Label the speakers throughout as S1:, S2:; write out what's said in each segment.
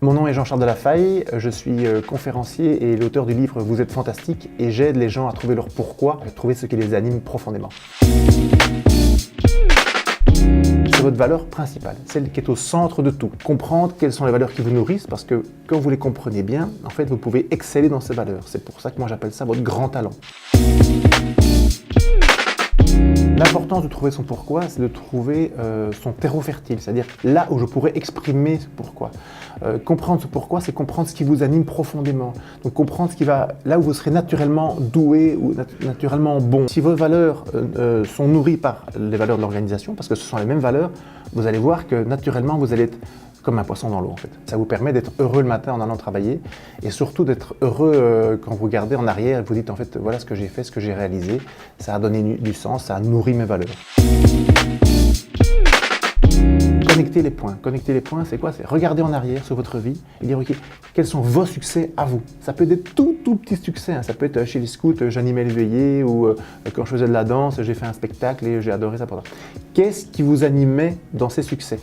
S1: Mon nom est Jean-Charles Delafaye, je suis conférencier et l'auteur du livre Vous êtes fantastique et j'aide les gens à trouver leur pourquoi, à trouver ce qui les anime profondément. C'est votre valeur principale, celle qui est au centre de tout. Comprendre quelles sont les valeurs qui vous nourrissent parce que quand vous les comprenez bien, en fait, vous pouvez exceller dans ces valeurs. C'est pour ça que moi j'appelle ça votre grand talent. L'importance de trouver son pourquoi, c'est de trouver son terreau fertile, c'est-à-dire là où je pourrais exprimer ce pourquoi. Comprendre ce pourquoi, c'est comprendre ce qui vous anime profondément. Donc comprendre ce qui va, là où vous serez naturellement doué ou naturellement bon. Si vos valeurs sont nourries par les valeurs de l'organisation, parce que ce sont les mêmes valeurs, vous allez voir que naturellement vous allez être comme un poisson dans l'eau en fait. Ça vous permet d'être heureux le matin en allant travailler et surtout d'être heureux quand vous regardez en arrière et vous dites en fait voilà ce que j'ai fait, ce que j'ai réalisé, ça a donné du sens, ça a nourri mes valeurs. Connecter les points. Connecter les points, c'est quoi? C'est regarder en arrière sur votre vie et dire ok, quels sont vos succès à vous? Ça peut être des tout petits succès, hein. Ça peut être chez les scouts, j'animais les veillées ou quand je faisais de la danse, j'ai fait un spectacle et j'ai adoré ça pour ça. Qu'est-ce qui vous animait dans ces succès?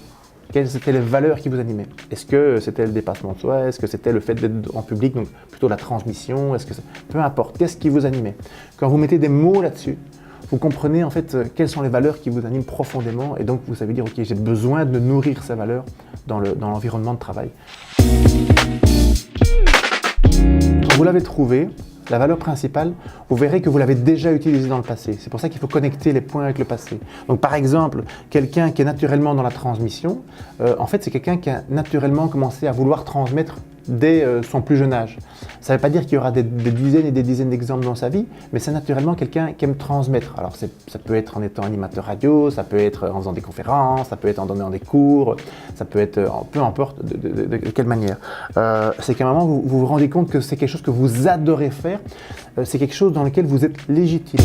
S1: Quelles étaient les valeurs qui vous animaient? Est-ce que c'était le dépassement de soi? Est-ce que c'était le fait d'être en public, donc plutôt la transmission? Peu importe, qu'est-ce qui vous animait? Quand vous mettez des mots là-dessus, vous comprenez en fait quelles sont les valeurs qui vous animent profondément et donc vous savez dire ok, j'ai besoin de nourrir ces valeurs dans l'environnement de travail. Quand vous l'avez trouvé, la valeur principale, vous verrez que vous l'avez déjà utilisée dans le passé. C'est pour ça qu'il faut connecter les points avec le passé. Donc par exemple, quelqu'un qui est naturellement dans la transmission, en fait c'est quelqu'un qui a naturellement commencé à vouloir transmettre dès son plus jeune âge. Ça ne veut pas dire qu'il y aura des dizaines et des dizaines d'exemples dans sa vie, mais c'est naturellement quelqu'un qui aime transmettre. Alors ça peut être en étant animateur radio, ça peut être en faisant des conférences, ça peut être en donnant des cours, ça peut être peu importe de quelle manière. C'est qu'à un moment vous vous rendez compte que c'est quelque chose que vous adorez faire, c'est quelque chose dans lequel vous êtes légitime.